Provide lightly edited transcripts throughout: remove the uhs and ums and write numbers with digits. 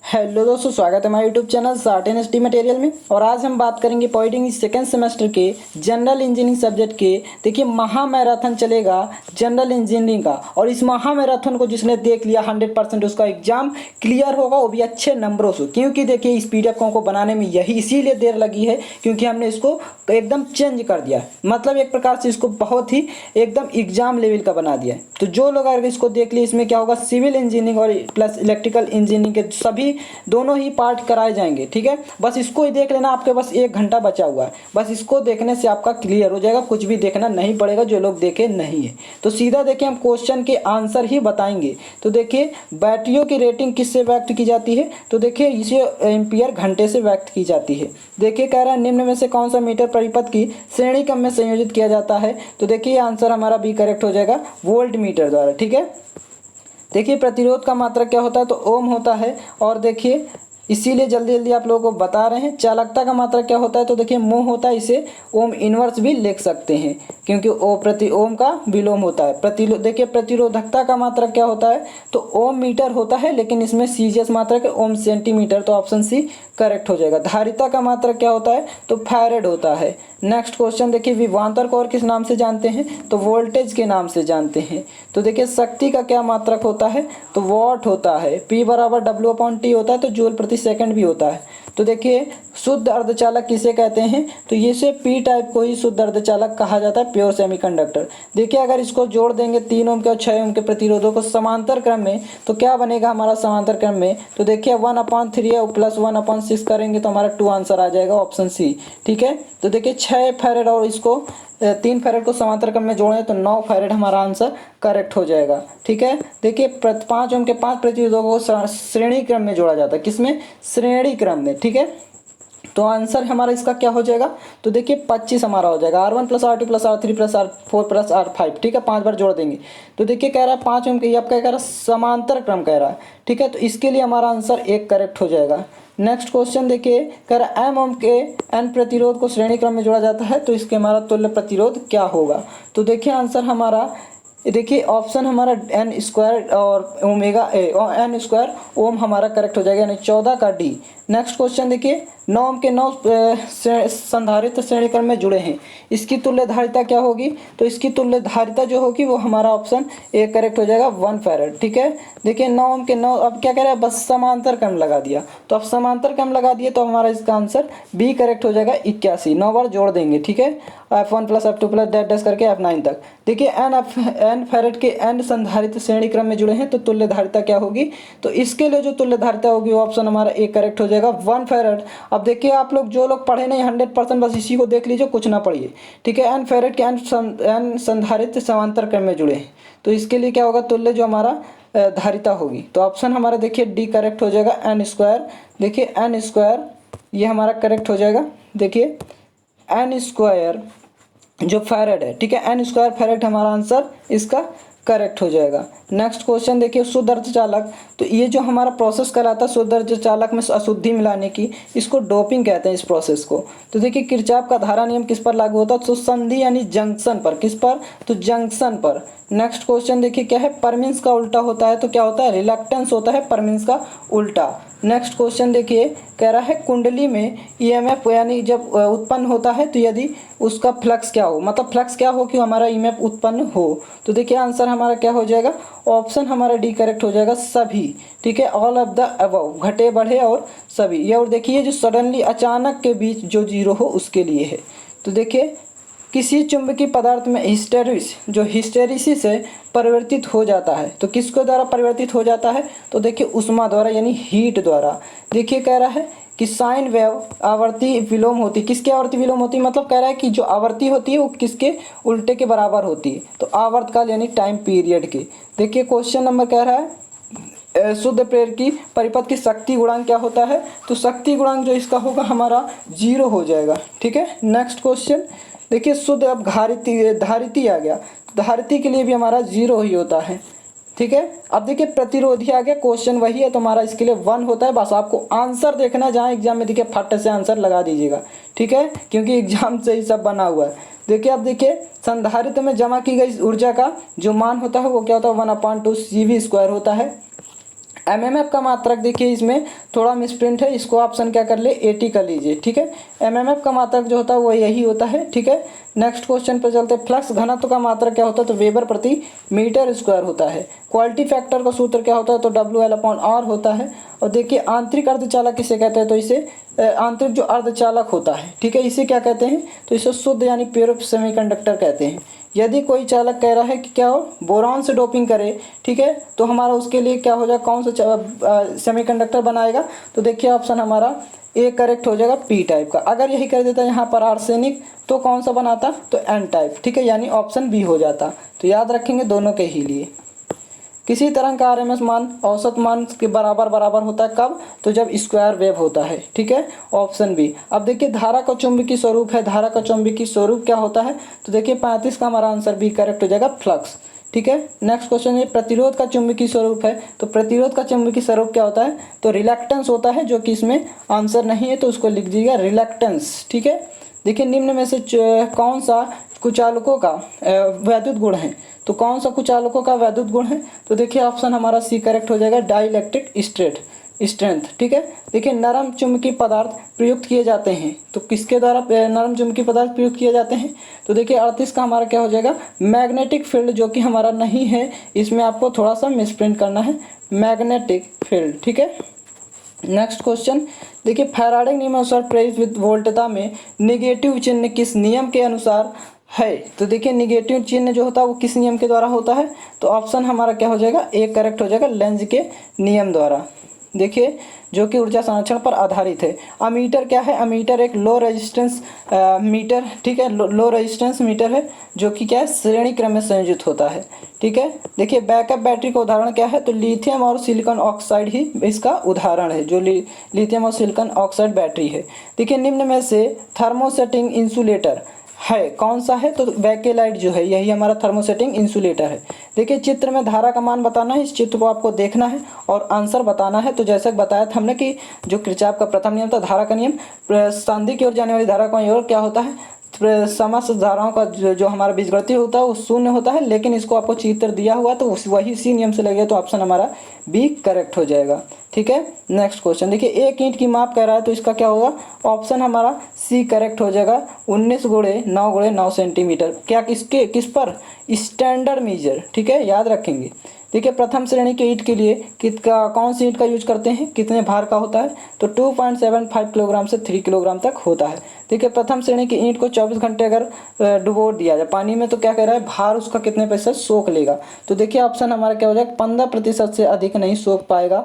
Hello दोस्तों, स्वागत है हमारे यूट्यूब चैनल सार्ट एन एस टी मटेरियल में। और आज हम बात करेंगे पॉलिटेक्निक सेकेंड सेमेस्टर के जनरल इंजीनियरिंग सब्जेक्ट के। देखिए, महा मैराथन चलेगा जनरल इंजीनियरिंग का, और इस महा मैराथन को जिसने देख लिया 100% उसका एग्जाम क्लियर होगा, वो भी अच्छे नंबरों से। क्योंकि देखिए, इस PDF को बनाने में यही इसीलिए देर लगी है क्योंकि हमने इसको एकदम चेंज कर दिया है। मतलब एक प्रकार से इसको बहुत ही एकदम एग्जाम लेवल का बना दिया है। तो जो लोग अगर इसको देख लिए, इसमें क्या होगा, सिविल इंजीनियरिंग और प्लस इलेक्ट्रिकल इंजीनियरिंग के सभी दोनों ही पार्ट कराए जाएंगे। ठीक है, बस इसको ही देख लेना, आपके पास 1 घंटा बचा हुआ है। बस इसको देखने से आपका क्लियर हो जाएगा, कुछ भी देखना नहीं पड़ेगा जो लोग देखे नहीं है। तो सीधा देखिए, हम क्वेश्चन के आंसर ही बताएंगे। तो देखिए, बैटरियों की रेटिंग किससे व्यक्त की जाती है? तो देखिए, इसे एम्पियर घंटे से व्यक्त की जाती है। देखिए, कह रहा है निम्न में से कौन सा मीटर परिपथ की श्रेणी क्रम में संयोजित किया जाता है? तो देखिए, आंसर हमारा बी करेक्ट हो जाएगा, वोल्ट मीटर द्वारा। ठीक है, देखिए, प्रतिरोध का मात्रक क्या होता है? तो ओम होता है। और देखिए, इसीलिए जल्दी जल्दी आप लोगों को बता रहे हैं। चालकता का मात्रक क्या होता है? तो देखिए, मोह होता है। इसे ओम इनवर्स भी लिख सकते हैं क्योंकि ओ प्रति ओम का विलोम होता है। देखिए, प्रतिरोधकता का मात्रक क्या होता है? तो ओम मीटर होता है, लेकिन इसमें सीजीएस मात्रक है ओम सेंटीमीटर। तो ऑप्शन सी करेक्ट हो जाएगा। धारिता का मात्रक क्या होता है? तो फैरेड होता है। नेक्स्ट क्वेश्चन देखिए, विभवांतर को और किस नाम से जानते हैं? तो वोल्टेज के नाम से जानते हैं। तो देखिए, शक्ति का क्या मात्रक होता है? तो वॉट होता है। P बराबर W/T होता है, तो जूल प्रति सेकंड भी होता है। तो देखिए, शुद्ध अर्धचालक किसे कहते हैं? तो ये से P टाइप को ही शुद्ध अर्धचालक कहा जाता है, प्योर सेमीकंडक्टर। देखिए, अगर इसको जोड़ देंगे 3 ओम के और 6 ओम के प्रतिरोधों को समांतर क्रम में, तो क्या बनेगा हमारा समांतर क्रम में? तो देखिए, 1/3 और प्लस 1/6 करेंगे तो हमारा 2 आंसर आ जाएगा, ऑप्शन सी। ठीक है, तो देखिए, 6 फैरेड और इसको 3 फैरेड को समांतर क्रम में जोड़ें तो 9 फैरेड हमारा आंसर करेक्ट हो जाएगा। ठीक है, देखिए, 5 ओम के 5 प्रतिरोधों को श्रेणी क्रम में जोड़ा जाता है। किसमें? श्रेणी क्रम में। ठीक है, तो आंसर हमारा इसका क्या हो जाएगा? तो देखिए, 25 हमारा हो जाएगा, R1 + R2 + R3 + R4 + R5। ठीक है, 5 बार जोड़ देंगे तो देखिए, कह रहा है 5 ओम के, ये आपका कह रहा है समांतर क्रम कह रहा है। ठीक है, तो इसके लिए हमारा आंसर 1 करेक्ट हो जाएगा। नेक्स्ट क्वेश्चन देखिए, कह रहा है M ओम के N प्रतिरोध को श्रेणी क्रम में जोड़ा जाता है, तो इसके हमारा तुल्य प्रतिरोध क्या होगा? तो देखिए, आंसर हमारा देखिए, ऑप्शन हमारा N² और N² ओम हमारा करेक्ट हो जाएगा, यानी 14 का D। नेक्स्ट क्वेश्चन देखिए, 9 ओम के 9 संधारित्र श्रेणी क्रम में जुड़े हैं, इसकी तुल्य धारिता क्या होगी? तो इसकी तुल्य धारिता जो होगी वो हमारा ऑप्शन ए करेक्ट हो जाएगा, 1 फैरेड। ठीक है, देखिए, 9 ओम के 9, अब क्या कह रहा है? बस समांतर क्रम लगा दिया, तो अब समांतर क्रम लगा दिए तो हमारा इसका आंसर बी करेक्ट हो जाएगा, 81। 9 बार जोड़ देंगे। ठीक है, F1 + F2 + डैश डैश करके F9 तक। देखिए, N फैरेड के N संधारित्र श्रेणी क्रम में जुड़े हैं, तो तुल्य धारिता क्या होगी? तो इसके लिए जो तुल्य धारिता होगी वो ऑप्शन हमारा ए करेक्ट हो जाएगा, 1 फैरेड। अब देखिए, आप लोग जो लोग पढ़े नहीं 100%, बस इसी को देख लीजिए, कुछ ना पढ़िए। ठीक है, N फैरेड के N संधारित्र समांतर क्रम में जुड़े हैं, तो इसके लिए क्या होगा? तुल्य जो हमारा धारिता होगी, तो ऑप्शन हमारा देखिए डी करेक्ट हो जाएगा, N²। देखिए, N² ये हमारा करेक्ट हो जाएगा। देखिए, N² जो फैरेड है। ठीक है, N² फैरेड हमारा आंसर इसका करेक्ट हो जाएगा। नेक्स्ट क्वेश्चन देखिए, शुद्ध अर्धचालक, तो ये जो हमारा प्रोसेस कराता है शुद्ध अर्धचालक में अशुद्धि मिलाने की, इसको डोपिंग कहते हैं इस प्रोसेस को। तो देखिए, किरचॉफ का धारा नियम किस पर लागू होता है? तो संधि यानी जंक्शन पर। किस पर? तो जंक्शन पर। नेक्स्ट क्वेश्चन देखिए, क्या है? परमिंस का उल्टा होता है, तो क्या होता है? रिलक्टेंस होता है परमिंस का उल्टा। नेक्स्ट क्वेश्चन देखिए, कह रहा है कुंडली में EMF यानी जब उत्पन्न होता है, तो यदि उसका फ्लक्स क्या हो, मतलब फ्लक्स क्या हो कि हमारा EMF उत्पन्न हो? तो देखिए, आंसर हमारा क्या हो जाएगा? ऑप्शन हमारा डी करेक्ट हो जाएगा, सभी। ठीक है, ऑल ऑफ द अबव, घटे बढ़े और सभी। ये और देखिए, जो सडनली अचानक के बीच जो जीरो हो उसके लिए है। तो देखिए, किसी चुंबकीय पदार्थ में हिस्टेरिसिस से परिवर्तित हो जाता है, तो किसके द्वारा परिवर्तित हो जाता है? तो देखिए, उष्मा द्वारा यानी हीट द्वारा। देखिए, कह रहा है कि साइन वेव आवर्ती विलोम होती। किसके आवर्ती विलोम होती? मतलब कह रहा है कि जो आवर्ती होती है वो किसके उल्टे के बराबर होती है, तो आवर्तकाल यानी टाइम पीरियड की। देखिए, क्वेश्चन नंबर कह रहा है शुद्ध प्रेरक की परिपथ की शक्ति गुणांक क्या होता है? तो शक्ति गुणांक जो इसका होगा हमारा 0 हो जाएगा। ठीक है, नेक्स्ट क्वेश्चन देखिए, शुद्ध अब धारिती आ गया, धारिती के लिए भी हमारा 0 ही होता है। ठीक है, अब देखिए, प्रतिरोधी आ गया, क्वेश्चन वही है तो हमारा इसके लिए 1 होता है। बस आपको आंसर देखना, जहाँ एग्जाम में देखिए फट से आंसर लगा दीजिएगा। ठीक है, क्योंकि एग्जाम से ही सब बना हुआ है। देखिए, अब देखिए, संधारित्र में जमा की गई ऊर्जा का जो मान होता है वो क्या होता है? 1/2 CV² होता है। एमएमएफ का मात्रक देखिए इसमें थोड़ा मिसप्रिंट है, इसको ऑप्शन क्या कर ले 80 कर लीजिए, ठीक है। एमएमएफ का मात्रक जो होता है वो यही होता है, ठीक है। नेक्स्ट क्वेश्चन पे चलते हैं। फ्लक्स घनत्व का मात्रक क्या होता है, तो वेबर प्रति मीटर स्क्वायर होता है। क्वालिटी फैक्टर का सूत्र क्या होता है, तो WL/R होता है। और देखिए आंतरिक अर्धचालक किसे कहते हैं, तो इसे आंतरिक जो अर्धचालक होता है, ठीक है, इसे क्या कहते हैं, तो इसे शुद्ध यानी प्योर सेमीकंडक्टर कहते हैं। यदि कोई चालक कह रहा है कि क्या हो बोरॉन से डोपिंग करे, ठीक है, तो हमारा उसके लिए क्या हो जाएगा, कौन सा सेमीकंडक्टर बनाएगा, तो देखिए ऑप्शन हमारा ए करेक्ट हो जाएगा, पी टाइप का। अगर यही कर देता यहाँ पर आर्सेनिक तो कौन सा बनाता, तो एन टाइप, ठीक है, यानी ऑप्शन बी हो जाता। तो याद रखेंगे दोनों के ही लिए। किसी तरंग का आरएमएस मान औसत मान के बराबर होता है, कब, तो जब स्क्वायर वेव होता है, ठीक है, ऑप्शन बी। अब देखिए धारा का चुंबकीय स्वरूप है, धारा का चुंबकीय स्वरूप क्या होता है, तो देखिए 35 का हमारा आंसर बी करेक्ट हो जाएगा, फ्लक्स, ठीक है। नेक्स्ट क्वेश्चन है प्रतिरोध का चुंबकीय स्वरूप है, तो प्रतिरोध का चुंबकीय स्वरूप क्या होता है, तो रिलक्टेंस होता है, जो कि इसमें आंसर नहीं है तो उसको लिख दीजिएगा रिलक्टेंस, ठीक है। देखिए निम्न में से कौन सा कुचालकों का वैद्युत गुण है, तो कौन सा कुचालकों का वैद्युत गुण है, तो देखिए ऑप्शन हमारा सी करेक्ट हो जाएगा, डाइलेक्ट्रिक स्ट्रेंथ, ठीक है। देखिए नरम चुंबकीय पदार्थ प्रयुक्त किए जाते हैं, तो किसके द्वारा नरम चुंबकीय पदार्थ प्रयुक्त किए जाते हैं, तो देखिए 38 का हमारा क्या हो जाएगा, मैग्नेटिक फील्ड, जो कि हमारा नहीं है, इसमें आपको थोड़ा सा मिसप्रिंट करना है, मैग्नेटिक फील्ड, ठीक है। नेक्स्ट क्वेश्चन देखिए फैराडे नियम अनुसार प्रेरित विद्युत वोल्टता में निगेटिव चिन्ह किस नियम के अनुसार है, तो देखिए निगेटिव चिन्ह जो होता है वो किस नियम के द्वारा होता है, तो ऑप्शन हमारा क्या हो जाएगा, ए करेक्ट हो जाएगा, लेंज के नियम द्वारा, देखिए जो कि ऊर्जा संरक्षण पर आधारित है। अमीटर क्या है, अमीटर एक लो रेजिस्टेंस मीटर, ठीक है, लो रेजिस्टेंस मीटर है, जो कि क्या है श्रेणी क्रम में संयोजित होता है, ठीक है। देखिए बैकअप बैटरी का उदाहरण क्या है, तो लिथियम और सिलिकॉन ऑक्साइड ही इसका उदाहरण है, जो लिथियम और सिलिकॉन ऑक्साइड बैटरी है। देखिए निम्न में से थर्मोसेटिंग इंसुलेटर है कौन सा है, तो बैकेलाइट जो है यही हमारा थर्मोसेटिंग इंसुलेटर है। देखिए चित्र में धारा का मान बताना है, इस चित्र को आपको देखना है और आंसर बताना है। तो जैसे बताया था हमने कि जो किरचॉफ का प्रथम नियम था धारा का नियम, संधि की ओर जाने वाली धारा का ओर क्या होता है, समस्त धाराओं का जो हमारा बीजगणितीय होता है वो शून्य होता है, लेकिन इसको आपको चित्र दिया हुआ तो वही इसी नियम से लगेगा, तो ऑप्शन हमारा बी करेक्ट हो जाएगा, ठीक है। नेक्स्ट क्वेश्चन देखिए एक ईंट की माप कह रहा है, तो इसका क्या होगा, ऑप्शन हमारा सी करेक्ट हो जाएगा, 19 × 9 × 9 सेंटीमीटर, क्या किस पर, स्टैंडर्ड मीजर, ठीक है, याद रखेंगे। देखिए प्रथम श्रेणी के ईंट के लिए कौन सी ईंट का यूज करते हैं, कितने भार का होता है, तो 2.75 किलोग्राम से 3 किलोग्राम तक होता है। देखिए प्रथम श्रेणी की ईंट को 24 घंटे अगर डुबो दिया जाए पानी में, तो क्या कह रहा है, भार उसका कितने प्रतिशत सोख लेगा, तो देखिए ऑप्शन हमारा क्या हो जाएगा, 15% से अधिक नहीं सोख पाएगा।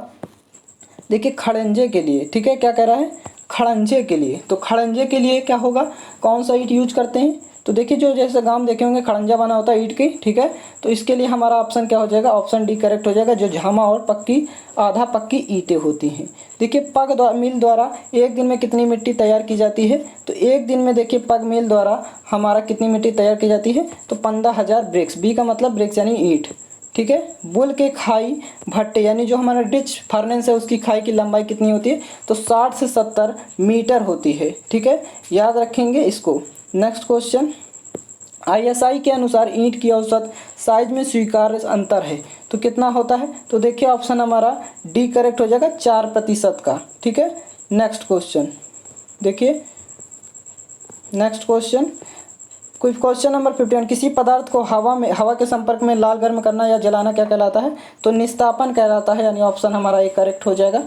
देखिए खड़ंजे के लिए, ठीक है, क्या कह रहा है, खड़ंजे के लिए, तो खड़ंजे के लिए क्या होगा, कौन सा ईंट यूज करते हैं, तो देखिए जो जैसे गांव देखे होंगे खड़ंजा बना होता है ईंट की, ठीक है, तो इसके लिए हमारा ऑप्शन क्या हो जाएगा, ऑप्शन डी करेक्ट हो जाएगा, जो झामा और पक्की आधा पक्की ईंटें होती हैं। देखिए पग मिल द्वारा एक दिन में कितनी मिट्टी तैयार की जाती है, तो एक दिन में देखिए पग मिल द्वारा हमारा कितनी मिट्टी तैयार की जाती है, तो 15,000 ब्रिक्स, बी का मतलब ब्रिक्स यानी ईंट, ठीक है। बुल के खाई भट्टे यानी जो हमारा डिच फर्नेस है उसकी खाई की लंबाई कितनी होती है, तो 60 से 70 मीटर होती है, ठीक है, याद रखेंगे इसको। नेक्स्ट क्वेश्चन आईएसआई के अनुसार ईंट की औसत साइज में स्वीकार्य अंतर है, तो कितना होता है, तो देखिए ऑप्शन हमारा डी करेक्ट हो जाएगा, 4% का, ठीक है। नेक्स्ट क्वेश्चन देखिए, नेक्स्ट क्वेश्चन नंबर 51 किसी पदार्थ को हवा के संपर्क में लाल गर्म करना या जलाना क्या कहलाता है, तो निस्तापन कहलाता है, यानी ऑप्शन हमारा एक करेक्ट हो जाएगा।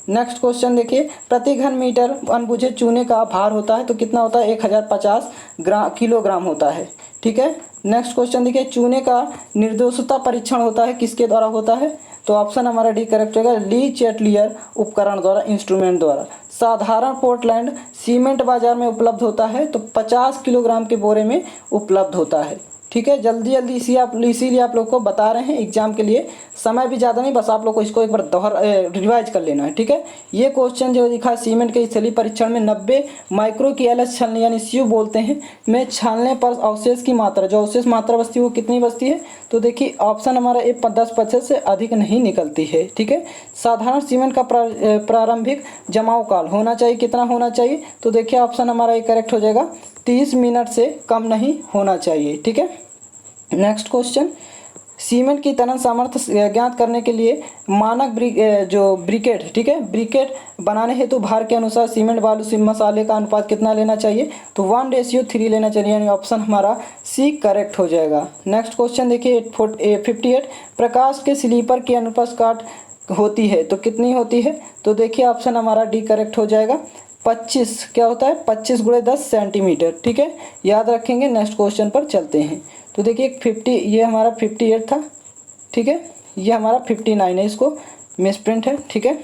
नेक्स्ट क्वेश्चन देखिए प्रति घन मीटर अनबुझे चूने का भार होता है, तो कितना होता है, 1050 किलोग्राम होता है, ठीक है। नेक्स्ट क्वेश्चन देखिए चूने का निर्दोषता परीक्षण होता है, किसके द्वारा होता है, तो ऑप्शन हमारा डी करेक्ट होगा, ली चैटलियर उपकरण द्वारा, इंस्ट्रूमेंट द्वारा। साधारण पोर्टलैंड सीमेंट बाजार में उपलब्ध होता है, तो 50 किलोग्राम के बोरे में उपलब्ध होता है, ठीक है। जल्दी इसीलिए आप लोग को बता रहे हैं एग्जाम के लिए, समय भी ज़्यादा नहीं, बस आप लोग को इसको एक बार रिवाइज कर लेना है, ठीक है। ये क्वेश्चन जो दिखा है सीमेंट के स्थलीय परीक्षण में 90 माइक्रो की एलएस छलनी यानी सीयू बोलते हैं में छानने पर अवशेष की मात्रा, जो अवशेष मात्रा बचती है वो कितनी बचती है, तो देखिए ऑप्शन हमारा ए 10% से अधिक नहीं निकलती है, ठीक है। साधारण सीमेंट का प्रारंभिक जमाव काल होना चाहिए, कितना होना चाहिए, तो देखिए ऑप्शन हमारा ए करेक्ट हो जाएगा, 30 मिनट से कम नहीं होना चाहिए, ठीक है। नेक्स्ट क्वेश्चन सीमेंट की तनन सामर्थ्य ज्ञात करने के लिए मानक ब्रिकेट, ठीक है, ब्रिकेट बनाने हेतु भार के अनुसार सीमेंट बालू मसाले का अनुपात कितना लेना चाहिए, तो 1:3 लेना चाहिए, यानी ऑप्शन हमारा सी करेक्ट हो जाएगा। नेक्स्ट क्वेश्चन देखिए 58, प्रकाश के स्लीपर की अनुप्रस्थ होती है तो कितनी होती है, तो देखिए ऑप्शन हमारा डी करेक्ट हो जाएगा। 25 क्या होता है, 25 × 10 सेंटीमीटर, ठीक है, याद रखेंगे। नेक्स्ट क्वेश्चन पर चलते हैं। तो देखिए 50, ये हमारा 58 था, ठीक है, ये हमारा 59 है, इसको मिसप्रिंट है, ठीक है,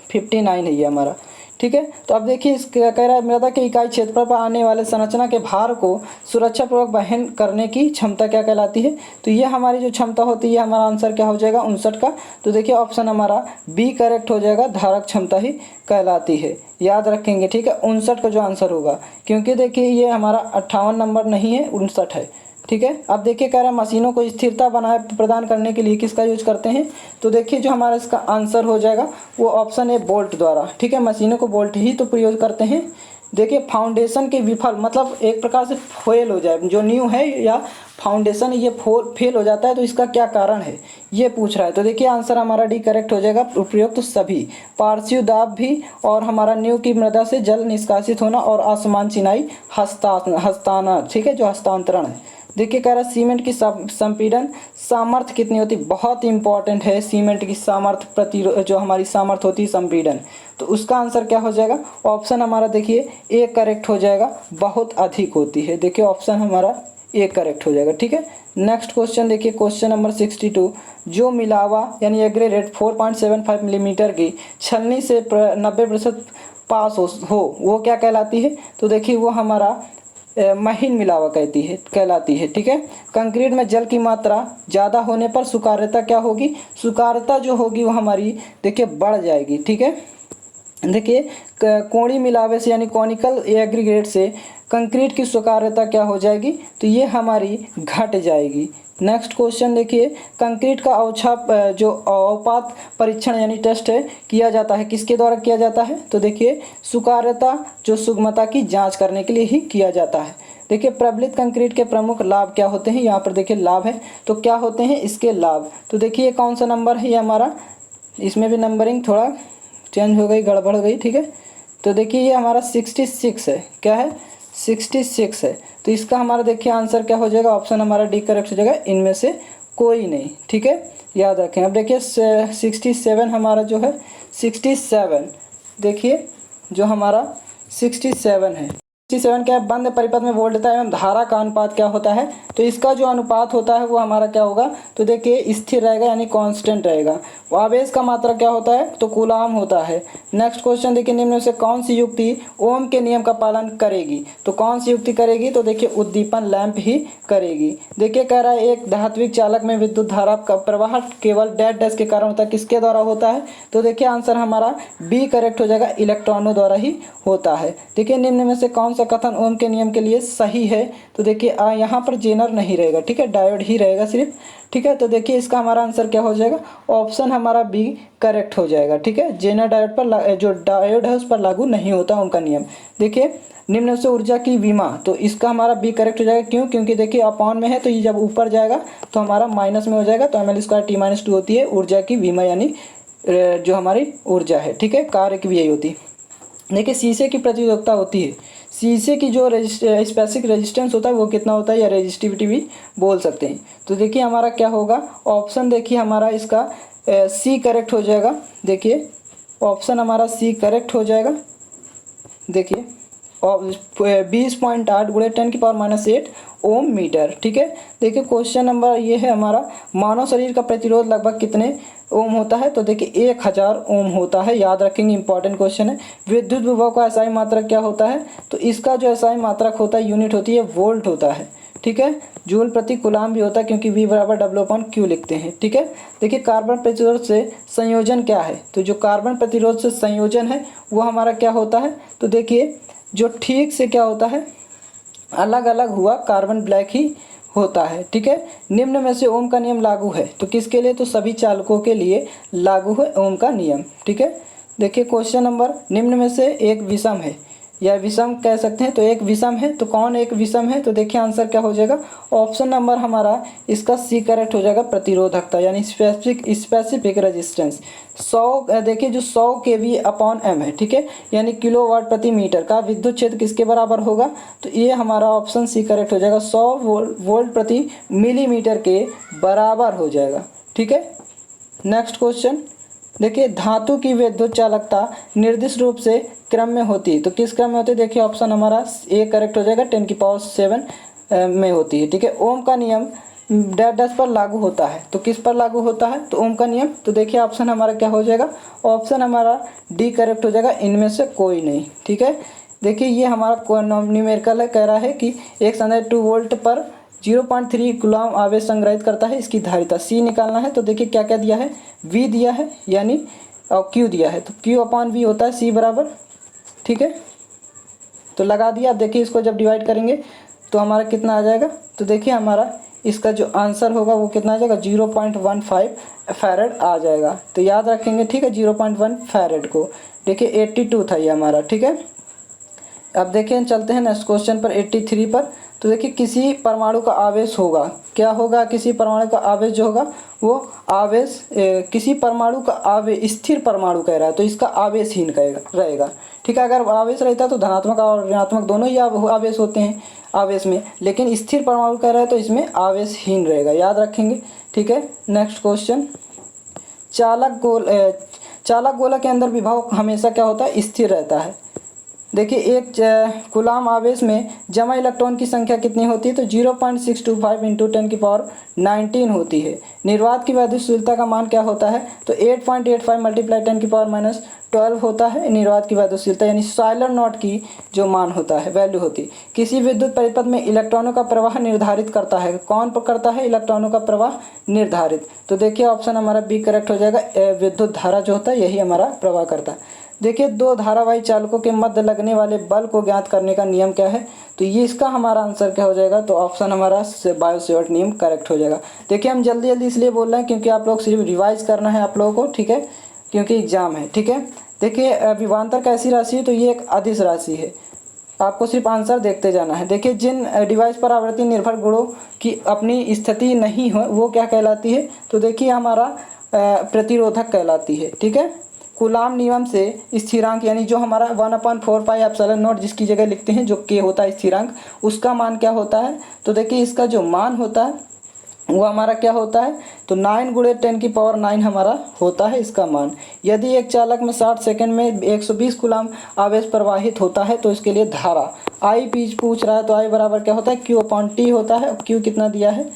59 है ये हमारा, ठीक है। तो अब देखिए इस कह रहा है मृदा के इकाई क्षेत्रफल पर आने वाले संरचना के भार को सुरक्षापूर्वक वहन करने की क्षमता क्या कहलाती है, तो ये हमारी जो क्षमता होती है, हमारा आंसर क्या हो जाएगा 59 का। तो देखिए ऑप्शन हमारा बी करेक्ट हो जाएगा, धारक क्षमता ही कहलाती है, याद रखेंगे, ठीक है, 59 का जो आंसर होगा, क्योंकि देखिए ये हमारा 58 नंबर नहीं है, 59 है, ठीक है। अब देखिए कह रहा है मशीनों को स्थिरता बनाए प्रदान करने के लिए किसका यूज करते हैं, तो देखिए जो हमारा इसका आंसर हो जाएगा वो ऑप्शन है बोल्ट द्वारा, ठीक है, मशीनों को बोल्ट ही तो प्रयोग करते हैं। देखिए फाउंडेशन के विफल मतलब एक प्रकार से फेल हो जाए, जो न्यू है या फाउंडेशन ये फेल हो जाता है, तो इसका क्या कारण है ये पूछ रहा है। तो देखिए आंसर हमारा डी करेक्ट हो जाएगा, उपयुक्त तो सभी, पार्श्व दाब भी और हमारा न्यू की मृदा से जल निष्कासित होना और असमान चिनाई हस्तांतरण, ठीक है, जो हस्तांतरण है। देखिए कह रहा है सीमेंट की संपीड़न सामर्थ्य कितनी होती है, बहुत इंपॉर्टेंट है सीमेंट की सामर्थ्य प्रतिरोध, जो हमारी सामर्थ्य होती है संपीड़न, तो उसका आंसर क्या हो जाएगा, ऑप्शन हमारा देखिए ए करेक्ट हो जाएगा, बहुत अधिक होती है, देखिए ऑप्शन हमारा ए करेक्ट हो जाएगा, ठीक है। नेक्स्ट क्वेश्चन देखिए क्वेश्चन नंबर 62, जो मिलावा यानी एग्रेगेट 4.75 मिलीमीटर की छलनी से 90% पास हो वो क्या कहलाती है, तो देखिए वो हमारा महीन मिलावा कहलाती है, ठीक है। कंक्रीट में जल की मात्रा ज़्यादा होने पर सुकार्यता क्या होगी, सुकार्यता जो होगी वो हमारी देखिए बढ़ जाएगी, ठीक है। देखिए कोणी मिलावे से यानी कॉनिकल एग्रीगेट से कंक्रीट की सुकार्यता क्या हो जाएगी, तो ये हमारी घट जाएगी। नेक्स्ट क्वेश्चन देखिए कंक्रीट का जो औपात परीक्षण यानी टेस्ट है किया जाता है, किसके द्वारा किया जाता है, तो देखिए सुकार्यता जो सुगमता की जांच करने के लिए ही किया जाता है। देखिए प्रबलित कंक्रीट के प्रमुख लाभ क्या होते हैं, यहाँ पर देखिए लाभ है, तो क्या होते हैं इसके लाभ, तो देखिए कौन सा नंबर है ये हमारा, इसमें भी नंबरिंग थोड़ा चेंज हो गई, गड़बड़ हो गई, ठीक है। तो देखिए ये हमारा 66 है, क्या है 66 है, तो इसका हमारा देखिए आंसर क्या हो जाएगा, ऑप्शन हमारा डी करेक्ट हो जाएगा, इनमें से कोई नहीं, ठीक है, याद रखें। अब देखिए 67 हमारा जो है 67, देखिए जो हमारा 67 है, 67 क्या है, बंद परिपथ में वोल्टता एवं धारा का अनुपात क्या होता है, तो इसका जो अनुपात होता है वो हमारा क्या होगा, तो देखिए स्थिर रहेगा यानी कांस्टेंट रहेगा। आवेश का मात्रा क्या होता है, तो कूलाम होता है। नेक्स्ट क्वेश्चन देखिए निम्न में से कौन सी युक्ति ओम के नियम का पालन करेगी, तो कौन सी युक्ति करेगी, तो देखिए उद्दीपन लैंप ही करेगी। देखिए कह रहा है एक धात्विक चालक में विद्युत धारा का प्रवाह केवल डैश डैश के कारण होता है, किसके द्वारा होता है, तो देखिए आंसर हमारा बी करेक्ट हो जाएगा, इलेक्ट्रॉनों द्वारा ही होता है। देखिए निम्न में से कौन सा कथन ओम के नियम के लिए सही है, तो देखिए यहाँ पर जेनर नहीं रहेगा, ठीक है, डायोड ही रहेगा सिर्फ, ठीक है। तो देखिए इसका हमारा आंसर क्या हो जाएगा, ऑप्शन हमारा बी करेक्ट हो जाएगा, ठीक है। जेनर डायोड पर जो डायोड है उस पर लागू नहीं होता ओम का नियम। देखिए निम्न से ऊर्जा की विमा, तो इसका हमारा बी करेक्ट हो जाएगा, क्यों, क्योंकि देखिए अपॉन में है तो ये जब ऊपर जाएगा तो हमारा माइनस में हो जाएगा, तो ml² t-2 होती है ऊर्जा की विमा, यानी जो हमारी ऊर्जा है, ठीक है, कार्य की भी यही होती है। देखिए शीशे की प्रतिरोधकता होती है, शीशे की जो स्पेसिफिक रेजिस्टेंस होता है वो कितना होता है, या रेजिस्टिविटी भी बोल सकते हैं। तो देखिए हमारा क्या होगा, ऑप्शन देखिए हमारा इसका सी करेक्ट हो जाएगा, देखिए ऑप्शन हमारा सी करेक्ट हो जाएगा, देखिए 20.8 × 10⁻⁸ ओम मीटर, ठीक है। देखिए क्वेश्चन नंबर ये है हमारा, मानव शरीर का प्रतिरोध लगभग कितने ओम होता है, तो देखिए 1000 ओम होता है, याद रखेंगे, इंपॉर्टेंट क्वेश्चन है। विद्युत विभव का एसआई मात्रक क्या होता है, तो इसका जो एसआई मात्रक होता है यूनिट होती है वोल्ट होता है, ठीक है, जूल प्रति कूलाम भी होता है, क्योंकि V = W/Q लिखते हैं, ठीक है। देखिए कार्बन प्रतिरोध से संयोजन क्या है, तो जो कार्बन प्रतिरोध से संयोजन है वो हमारा क्या होता है, तो देखिए जो ठीक से क्या होता है, अलग अलग हुआ कार्बन ब्लैक ही होता है, ठीक है। निम्न में से ओम का नियम लागू है, तो किसके लिए, तो सभी चालकों के लिए लागू है ओम का नियम, ठीक है। देखिए क्वेश्चन नंबर, निम्न में से एक विषम है, या विषम कह सकते हैं। तो एक विषम है, तो कौन एक विषम है, तो देखिए आंसर क्या हो जाएगा, ऑप्शन नंबर हमारा इसका सी करेक्ट हो जाएगा, प्रतिरोधकता यानी स्पेसिफिक रेजिस्टेंस। 100 देखिए जो 100 kV/m है, ठीक है, यानी किलोवाट प्रति मीटर का विद्युत क्षेत्र किसके बराबर होगा, तो ये हमारा ऑप्शन सी करेक्ट हो जाएगा, 100 वोल्ट प्रति मिलीमीटर के बराबर हो जाएगा, ठीक है। नेक्स्ट क्वेश्चन देखिए, धातु की विद्युत चालकता निर्दिष्ट रूप से क्रम में होती है, तो किस क्रम में होती है, देखिए ऑप्शन हमारा ए करेक्ट हो जाएगा, 10⁻7 में होती है, ठीक है। ओम का नियम डैश डैश पर लागू होता है, तो किस पर लागू होता है, तो ओम का नियम, तो देखिए ऑप्शन हमारा क्या हो जाएगा, ऑप्शन हमारा डी करेक्ट हो जाएगा, इनमें से कोई नहीं, ठीक है। देखिए ये हमारा न्यूमेरिकल है, कह रहा है कि एक संधारित्र 2 वोल्ट पर 0.3 कूलम आवेश संग्रहित करता है, इसकी धारिता सी निकालना है। तो देखिए क्या क्या दिया है, वी दिया है यानी और क्यू दिया है, तो Q/V होता है सी बराबर, ठीक है। तो लगा दिया। अब देखिए इसको जब डिवाइड करेंगे तो हमारा कितना आ जाएगा, तो देखिए हमारा इसका जो आंसर होगा वो कितना आ जाएगा, 0.15 फैरेड आ जाएगा। तो याद रखेंगे, ठीक है, 0.1 फैरेड को। देखिए 82 था ये हमारा, ठीक है। अब देखिए चलते हैं नेक्स्ट क्वेश्चन पर, 83 पर। तो देखिए किसी परमाणु का आवेश होगा, क्या होगा, किसी परमाणु का आवेश जो होगा वो आवेश किसी परमाणु का आवेश, स्थिर परमाणु कह रहा है तो इसका आवेशहीन रहेगा, ठीक है। अगर आवेश रहता तो धनात्मक और ऋणात्मक दोनों ही आवेश होते हैं आवेश में, लेकिन स्थिर परमाणु कह रहा है तो इसमें आवेशहीन रहेगा, याद रखेंगे, ठीक है। नेक्स्ट क्वेश्चन, चालक गोला के अंदर विभव हमेशा क्या होता है, स्थिर रहता है। देखिए एक कूलम आवेश में जमा इलेक्ट्रॉन की संख्या कितनी होती है, तो 0.625 × 10⁻19 होती है। निर्वात की वैद्युतशीलता का मान क्या होता है, तो 8.85 × 10⁻12 होता है निर्वात की वैद्युतशीलता, यानी साइलर नॉट की जो मान होता है, वैल्यू होती है। किसी विद्युत परिपथ में इलेक्ट्रॉनों का प्रवाह निर्धारित करता है, कौन करता है, इलेक्ट्रॉनों का प्रवाह निर्धारित। तो देखिए ऑप्शन हमारा बी करेक्ट हो जाएगा, विद्युत धारा जो होता है यही हमारा प्रवाह करता है। देखिए दो धारावाही चालकों के मध्य लगने वाले बल को ज्ञात करने का नियम क्या है, तो ये इसका हमारा आंसर क्या हो जाएगा, तो ऑप्शन हमारा बायो-सेवर्ट नियम करेक्ट हो जाएगा। देखिए हम जल्दी जल्दी इसलिए बोल रहे हैं क्योंकि आप लोग सिर्फ रिवाइज करना है आप लोगों को, ठीक है, क्योंकि एग्जाम है, ठीक है। देखिए विभवांतर कैसी राशि है, तो ये एक अदिश राशि है, आपको सिर्फ आंसर देखते जाना है। देखिए जिन डिवाइस पर आवर्ती निर्भर गुणों की अपनी स्थिति नहीं हो वो क्या कहलाती है, तो देखिए हमारा प्रतिरोधक कहलाती है, ठीक है। कूलाम नियम से स्थिरांक यानी जो हमारा 1/4πε0 जिसकी जगह लिखते हैं जो के होता है स्थिरांक, उसका मान क्या होता है, तो देखिए इसका जो मान होता है वो हमारा क्या होता है, तो 9 × 10⁹ हमारा होता है इसका मान। यदि एक चालक में 60 सेकंड में 120 कूलम आवेश प्रवाहित होता है तो इसके लिए धारा आई पूछ रहा है, तो आई बराबर क्या होता है, Q/T होता है। Q कितना दिया है,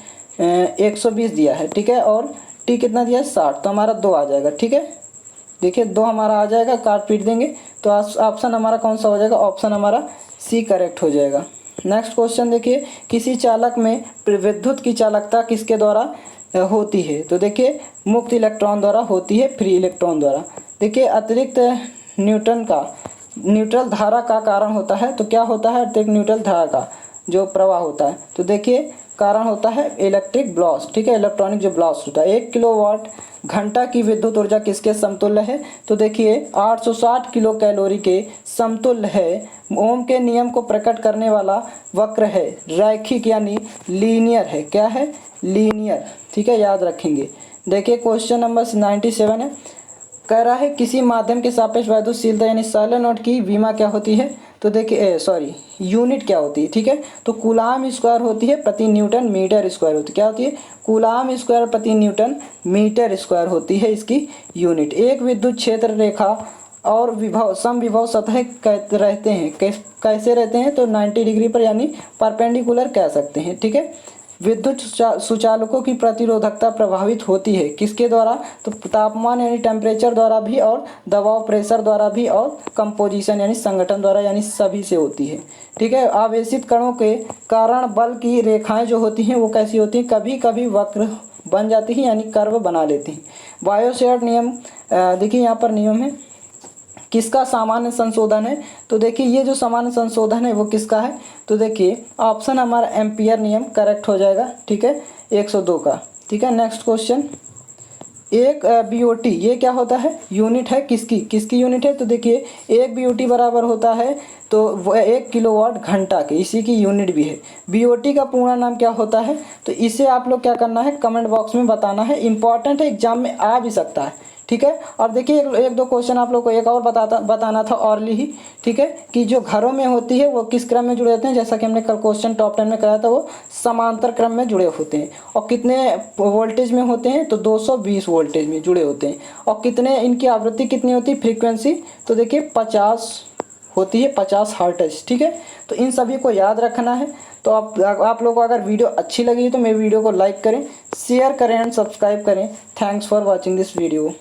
120 दिया है, ठीक है, और T कितना दिया है, 60, तो हमारा 2 आ जाएगा, ठीक है। देखिए 2 हमारा आ जाएगा, काट पीट देंगे तो ऑप्शन हमारा कौन सा हो जाएगा, ऑप्शन हमारा सी करेक्ट हो जाएगा। नेक्स्ट क्वेश्चन देखिए, किसी चालक में विद्युत की चालकता किसके द्वारा होती है, तो देखिए मुक्त इलेक्ट्रॉन द्वारा होती है, फ्री इलेक्ट्रॉन द्वारा। देखिए अतिरिक्त न्यूट्रल धारा का कारण होता है, तो क्या होता है, अतिरिक्त न्यूट्रल धारा का जो प्रवाह होता है, तो देखिए कारण होता है इलेक्ट्रिक ब्लास्ट, ठीक है, इलेक्ट्रॉनिक जो ब्लास्ट होता है। 1 किलोवाट घंटा की विद्युत ऊर्जा किसके समतुल्य है, तो देखिए 860 किलो कैलोरी के समतुल्य है। ओम के नियम को प्रकट करने वाला वक्र है, रैखिक यानी लीनियर है, क्या है, लीनियर, ठीक है, याद रखेंगे। देखिए क्वेश्चन नंबर 97 है, कह रहा है किसी माध्यम के सापेक्ष वैद्युतशीलता यानी साइलर नॉट की विमा क्या होती है, तो देखिए यूनिट क्या होती है, ठीक है, तो कूलाम स्क्वायर होती है प्रति न्यूटन मीटर स्क्वायर होती है, क्या होती है, कूलाम स्क्वायर प्रति न्यूटन मीटर स्क्वायर होती है इसकी यूनिट। एक विद्युत क्षेत्र रेखा और विभव समविभव सतह रहते हैं, कैसे रहते हैं, तो 90 डिग्री पर यानी परपेंडिकुलर कह सकते हैं, ठीक है। विद्युत सुचालकों की प्रतिरोधकता प्रभावित होती है किसके द्वारा, तो तापमान यानी टेम्परेचर द्वारा भी, और दबाव प्रेशर द्वारा भी, और कंपोजिशन यानी संगठन द्वारा, यानी सभी से होती है, ठीक है। आवेशित कणों के कारण बल की रेखाएं जो होती हैं वो कैसी होती हैं, कभी कभी वक्र बन जाती हैं यानी कर्व बना लेती हैं। बायो-सेवर्ट नियम देखिए यहाँ पर नियम है किसका सामान्य संशोधन है, तो देखिए ये जो सामान्य संशोधन है वो किसका है, तो देखिए ऑप्शन हमारा एम्पियर नियम करेक्ट हो जाएगा, ठीक है, 102 का, ठीक है। नेक्स्ट क्वेश्चन एक BOT ये क्या होता है, यूनिट है किसकी यूनिट है, तो देखिए एक BOT बराबर होता है तो वो 1 किलोवाट घंटा के, इसी की यूनिट भी है। BOT का पूरा नाम क्या होता है, तो इसे आप लोग क्या करना है, कमेंट बॉक्स में बताना है, इंपॉर्टेंट है, एग्जाम में आ भी सकता है, ठीक है। और देखिए एक दो क्वेश्चन आप लोग को एक और बताना था ऑरली ही, ठीक है, कि जो घरों में होती है वो किस क्रम में जुड़े होते हैं, जैसा कि हमने कल क्वेश्चन टॉप 10 में कराया था, वो समांतर क्रम में जुड़े होते हैं। और कितने वोल्टेज में होते हैं, तो 220 वोल्टेज में जुड़े होते हैं। और कितने इनकी आवृत्ति कितनी होती है, फ्रीक्वेंसी, तो देखिए 50 होती है, 50 हर्ट्ज, ठीक है। तो इन सभी को याद रखना है। तो आप लोगों को अगर वीडियो अच्छी लगी तो मेरे वीडियो को लाइक करें, शेयर करें एंड सब्सक्राइब करें। Thanks for watching this video.